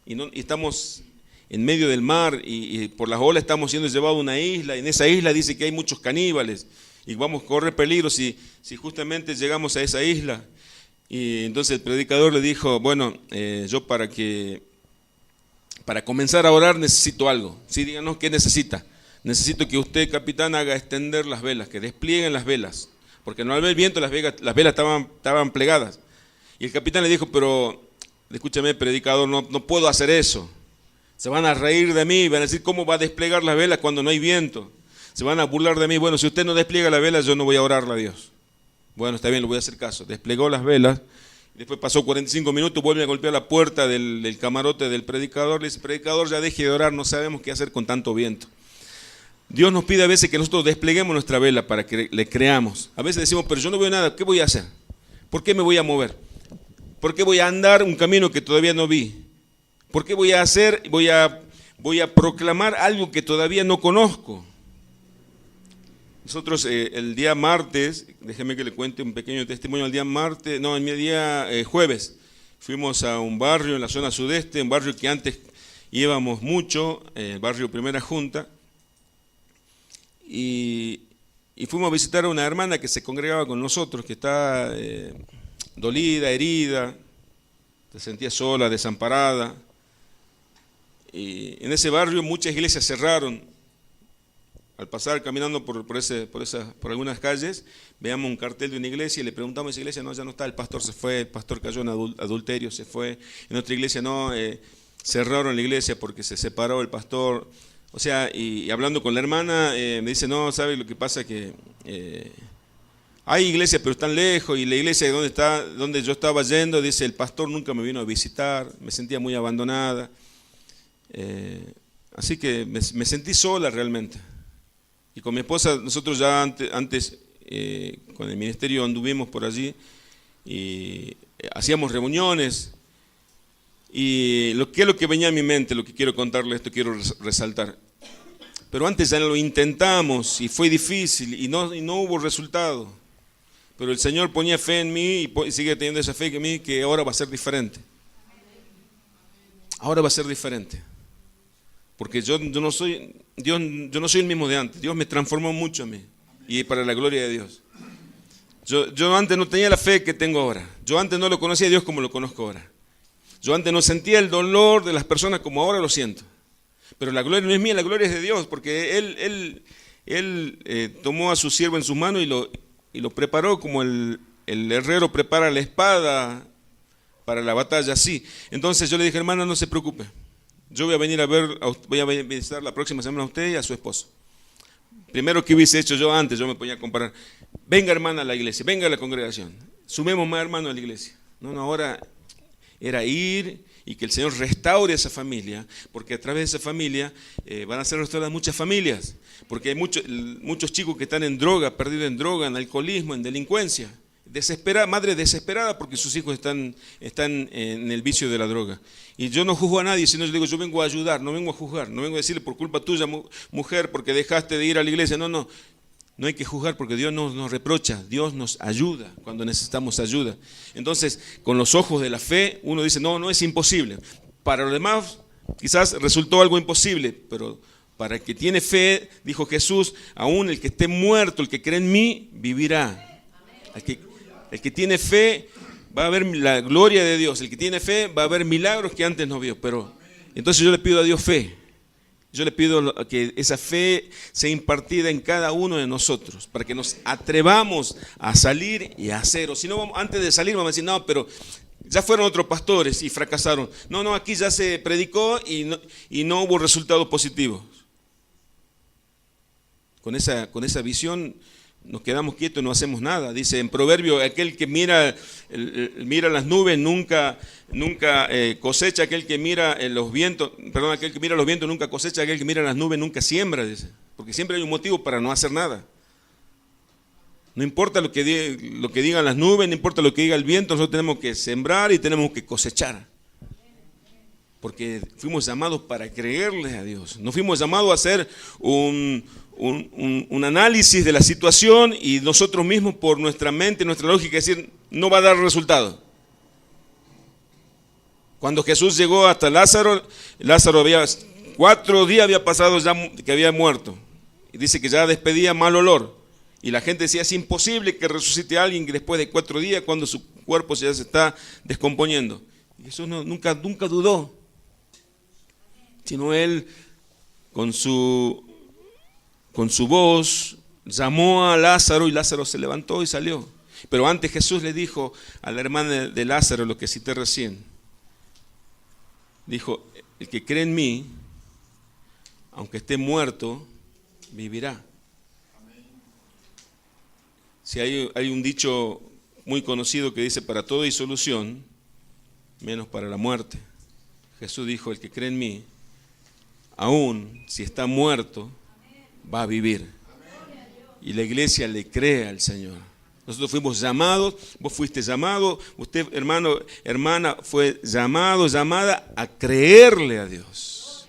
y estamos en medio del mar y por las olas estamos siendo llevados a una isla, y en esa isla dice que hay muchos caníbales y vamos a correr peligro si justamente llegamos a esa isla. Y entonces el predicador le dijo, bueno, yo para comenzar a orar necesito algo. Sí, díganos qué necesita. Necesito que usted, capitán, haga extender las velas, que desplieguen las velas, porque no al ver viento las velas estaban plegadas. Y el capitán le dijo, pero escúchame, predicador, no puedo hacer eso. Se van a reír de mí, van a decir, ¿cómo va a desplegar las velas cuando no hay viento? Se van a burlar de mí. Bueno, si usted no despliega las velas, yo no voy a orarle a Dios. Bueno, está bien, le voy a hacer caso. Desplegó las velas, después pasó 45 minutos, vuelve a golpear la puerta del camarote del predicador, le dice, predicador, ya deje de orar, no sabemos qué hacer con tanto viento. Dios nos pide a veces que nosotros despleguemos nuestra vela para que le creamos. A veces decimos, pero yo no veo nada, ¿qué voy a hacer? ¿Por qué me voy a mover? ¿Por qué voy a andar un camino que todavía no vi? ¿Por qué voy a proclamar algo que todavía no conozco? Nosotros el día martes, déjeme que le cuente un pequeño testimonio, el día jueves, fuimos a un barrio en la zona sudeste, un barrio que antes íbamos mucho, el barrio Primera Junta, y fuimos a visitar a una hermana que se congregaba con nosotros, que está dolida, herida, se sentía sola, desamparada. Y en ese barrio muchas iglesias cerraron. Al pasar caminando por algunas calles, veamos un cartel de una iglesia y le preguntamos a esa iglesia, no, ya no está, el pastor se fue, el pastor cayó en adulterio, se fue. En otra iglesia no, cerraron la iglesia porque se separó el pastor. O sea, y hablando con la hermana, me dice, no, ¿sabe lo que pasa? Que hay iglesias pero están lejos, y la iglesia donde yo estaba yendo, dice, el pastor nunca me vino a visitar, me sentía muy abandonada. Así que me sentí sola realmente. Y con mi esposa, nosotros ya antes con el ministerio anduvimos por allí y hacíamos reuniones. Y ¿qué es lo que venía a mi mente? Lo que quiero contarles, esto quiero resaltar. Pero antes ya lo intentamos y fue difícil y no hubo resultado. Pero el Señor ponía fe en mí y sigue teniendo esa fe en mí, que ahora va a ser diferente. Ahora va a ser diferente. Porque yo no soy el mismo de antes. Dios me transformó mucho a mí. Y para la gloria de Dios. Yo antes no tenía la fe que tengo ahora. Yo antes no lo conocía a Dios como lo conozco ahora. Yo antes no sentía el dolor de las personas como ahora lo siento. Pero la gloria no es mía, la gloria es de Dios. Porque Él tomó a su siervo en sus manos y lo preparó como el herrero prepara la espada para la batalla, así. Entonces yo le dije, hermana, no se preocupe. Yo voy a visitar la próxima semana a usted y a su esposo. Primero que hubiese hecho yo antes, yo me ponía a comparar. Venga, hermana, a la iglesia, venga a la congregación. Sumemos más hermanos a la iglesia. No, ahora era ir y que el Señor restaure esa familia, porque a través de esa familia van a ser restauradas muchas familias. Porque hay muchos chicos que están en droga, perdidos en droga, en alcoholismo, en delincuencia. Madre desesperada porque sus hijos están en el vicio de la droga. Y yo no juzgo a nadie, sino yo digo, yo vengo a ayudar, no vengo a juzgar, no vengo a decirle por culpa tuya, mujer, porque dejaste de ir a la iglesia. No hay que juzgar porque Dios nos reprocha, Dios nos ayuda cuando necesitamos ayuda. Entonces, con los ojos de la fe, uno dice, no es imposible. Para los demás, quizás resultó algo imposible, pero para el que tiene fe, dijo Jesús, aún el que esté muerto, el que cree en mí, vivirá. El que tiene fe va a ver la gloria de Dios. El que tiene fe va a ver milagros que antes no vio. Pero entonces yo le pido a Dios fe. Yo le pido que esa fe sea impartida en cada uno de nosotros, para que nos atrevamos a salir y a hacer. O si no, antes de salir vamos a decir, no, pero ya fueron otros pastores y fracasaron. No, aquí ya se predicó y no hubo resultados positivos. Con esa visión nos quedamos quietos y no hacemos nada. Dice en Proverbio, aquel que mira las nubes nunca cosecha, aquel que mira los vientos, aquel que mira los vientos nunca cosecha, aquel que mira las nubes nunca siembra, dice. Porque siempre hay un motivo para no hacer nada. No importa lo que digan las nubes, no importa lo que diga el viento, nosotros tenemos que sembrar y tenemos que cosechar. Porque fuimos llamados para creerle a Dios. No fuimos llamados a hacer un análisis de la situación y nosotros mismos por nuestra mente, nuestra lógica, decir, no va a dar resultado. Cuando Jesús llegó hasta Lázaro había 4 días había pasado ya que había muerto. Y dice que ya despedía mal olor. Y la gente decía, es imposible que resucite a alguien que después de 4 días, cuando su cuerpo ya se está descomponiendo. Y Jesús nunca dudó. Sino él, con su voz, llamó a Lázaro y Lázaro se levantó y salió. Pero antes Jesús le dijo a la hermana de Lázaro lo que cité recién. Dijo, el que cree en mí, aunque esté muerto, vivirá. Si hay un dicho muy conocido que dice, para todo hay solución, menos para la muerte. Jesús dijo, el que cree en mí, aún si está muerto, va a vivir. Y la iglesia le cree al Señor. Nosotros fuimos llamados, vos fuiste llamado, usted, hermano, hermana, fue llamada a creerle a Dios.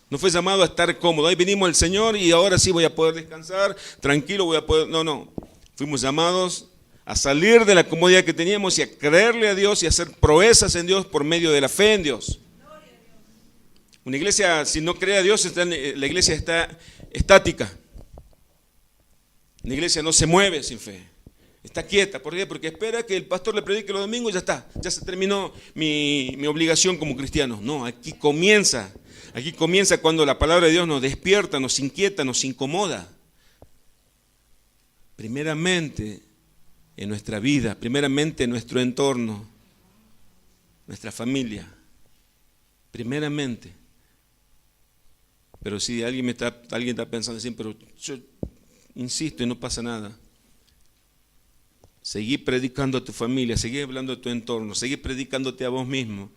No fue llamado a estar cómodo. Ahí venimos al Señor y ahora sí voy a poder descansar, tranquilo voy a poder. No. Fuimos llamados a salir de la comodidad que teníamos y a creerle a Dios y a hacer proezas en Dios por medio de la fe en Dios. Una iglesia, si no cree a Dios, la iglesia está estática. La iglesia no se mueve sin fe. Está quieta. ¿Por qué? Porque espera que el pastor le predique los domingos y ya está. Ya se terminó mi obligación como cristiano. No, aquí comienza. Aquí comienza cuando la palabra de Dios nos despierta, nos inquieta, nos incomoda. Primeramente en nuestra vida, primeramente en nuestro entorno, nuestra familia. Primeramente. Pero si alguien está pensando así, pero yo insisto y no pasa nada. Seguí predicando a tu familia, seguí hablando a tu entorno, seguí predicándote a vos mismo,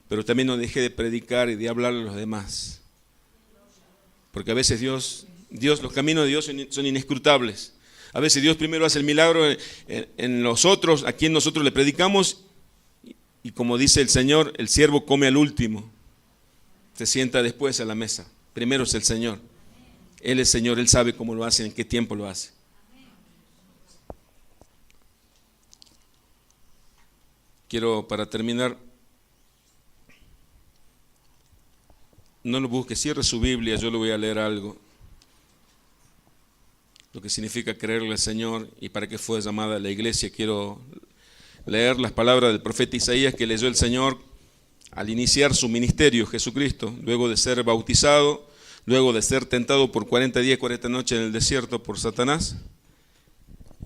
pero también no dejes de predicar y de hablar a los demás. Porque a veces Dios, los caminos de Dios son inescrutables. A veces Dios primero hace el milagro en los otros, a quien nosotros le predicamos, y como dice el Señor, el siervo come al último, se sienta después a la mesa. Primero es el Señor. Él es Señor, Él sabe cómo lo hace, en qué tiempo lo hace. Quiero, para terminar, no lo busque, cierre su Biblia, yo le voy a leer algo. Lo que significa creerle al Señor y para qué fue llamada la iglesia. Quiero leer las palabras del profeta Isaías que leyó el Señor al iniciar su ministerio, Jesucristo, luego de ser bautizado, luego de ser tentado por 40 días y 40 noches en el desierto por Satanás.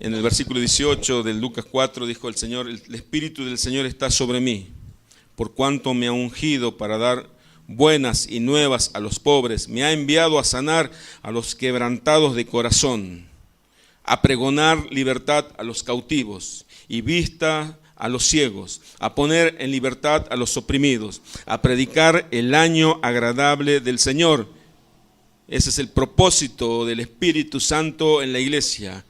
En el versículo 18 del Lucas 4 dijo el Señor, el Espíritu del Señor está sobre mí, por cuanto me ha ungido para dar buenas y nuevas a los pobres, me ha enviado a sanar a los quebrantados de corazón, a pregonar libertad a los cautivos y vista a los ciegos, a poner en libertad a los oprimidos, a predicar el año agradable del Señor. Ese es el propósito del Espíritu Santo en la iglesia.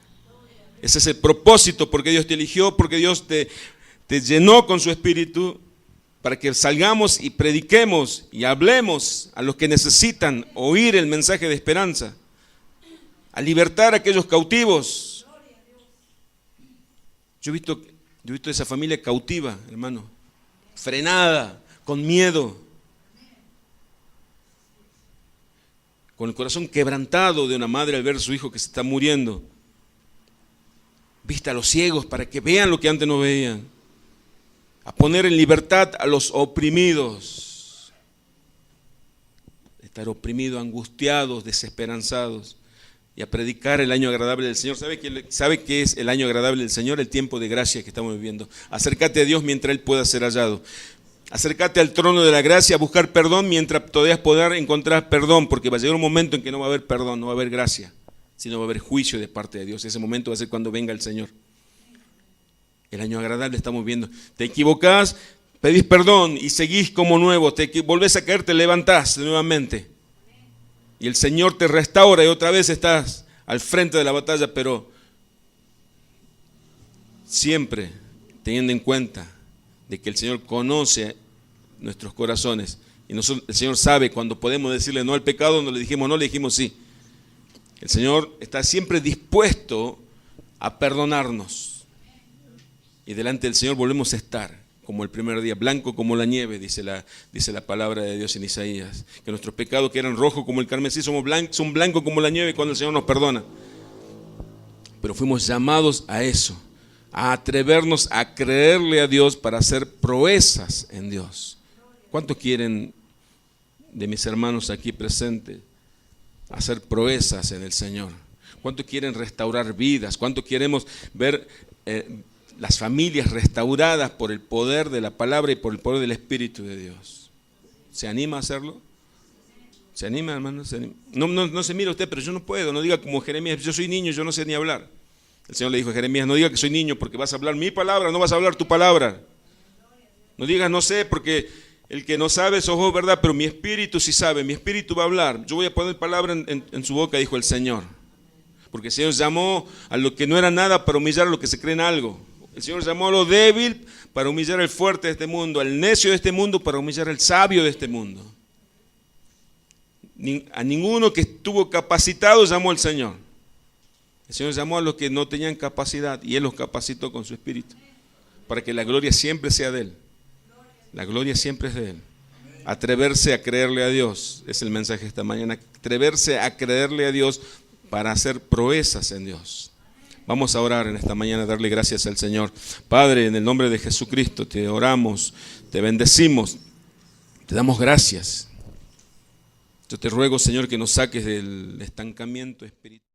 Ese es el propósito, porque Dios te eligió, porque Dios te llenó con su Espíritu, para que salgamos y prediquemos y hablemos a los que necesitan oír el mensaje de esperanza, a libertar a aquellos cautivos. Yo he visto esa familia cautiva, hermano, frenada, con miedo, con el corazón quebrantado de una madre al ver a su hijo que se está muriendo. Vista a los ciegos para que vean lo que antes no veían. A poner en libertad a los oprimidos. Estar oprimidos, angustiados, desesperanzados. Y a predicar el año agradable del Señor. ¿Sabe qué es el año agradable del Señor? El tiempo de gracia que estamos viviendo. Acércate a Dios mientras Él pueda ser hallado. Acércate al trono de la gracia a buscar perdón mientras todavía puedas encontrar perdón. Porque va a llegar un momento en que no va a haber perdón, no va a haber gracia. sino va a haber juicio de parte de Dios. Ese momento va a ser cuando venga el Señor. El año agradable estamos viendo. Te equivocás, pedís perdón y seguís como nuevo. Te volvés a caer, te levantás nuevamente. Y el Señor te restaura y otra vez estás al frente de la batalla, pero siempre teniendo en cuenta de que el Señor conoce nuestros corazones. Y nosotros, el Señor sabe cuando podemos decirle no al pecado, no le dijimos no, le dijimos sí. El Señor está siempre dispuesto a perdonarnos. Y delante del Señor volvemos a estar como el primer día, blanco como la nieve, dice la palabra de Dios en Isaías. Que nuestros pecados que eran rojos como el carmesí son blancos como la nieve cuando el Señor nos perdona. Pero fuimos llamados a eso, a atrevernos a creerle a Dios para hacer proezas en Dios. ¿Cuántos quieren de mis hermanos aquí presentes hacer proezas en el Señor? ¿Cuántos quieren restaurar vidas? ¿Cuántos queremos ver las familias restauradas por el poder de la palabra y por el poder del Espíritu de Dios? ¿Se anima a hacerlo? ¿Se anima, hermano? ¿Se anima? No se mira usted, pero yo no puedo. No diga como Jeremías, yo soy niño, yo no sé ni hablar. El Señor le dijo a Jeremías, no diga que soy niño porque vas a hablar mi palabra, no vas a hablar tu palabra. No digas no sé porque el que no sabe sos vos, ¿verdad? Pero mi espíritu sí sabe, mi espíritu va a hablar. Yo voy a poner palabra en su boca, dijo el Señor. Porque el Señor llamó a lo que no era nada para humillar a lo que se cree en algo. El Señor llamó a lo débil para humillar al fuerte de este mundo, al necio de este mundo para humillar al sabio de este mundo. A ninguno que estuvo capacitado llamó el Señor. El Señor llamó a los que no tenían capacidad y Él los capacitó con su espíritu para que la gloria siempre sea de Él. La gloria siempre es de Él. Atreverse a creerle a Dios es el mensaje esta mañana. Atreverse a creerle a Dios para hacer proezas en Dios. Vamos a orar en esta mañana, darle gracias al Señor. Padre, en el nombre de Jesucristo te oramos, te bendecimos, te damos gracias. Yo te ruego, Señor, que nos saques del estancamiento espiritual.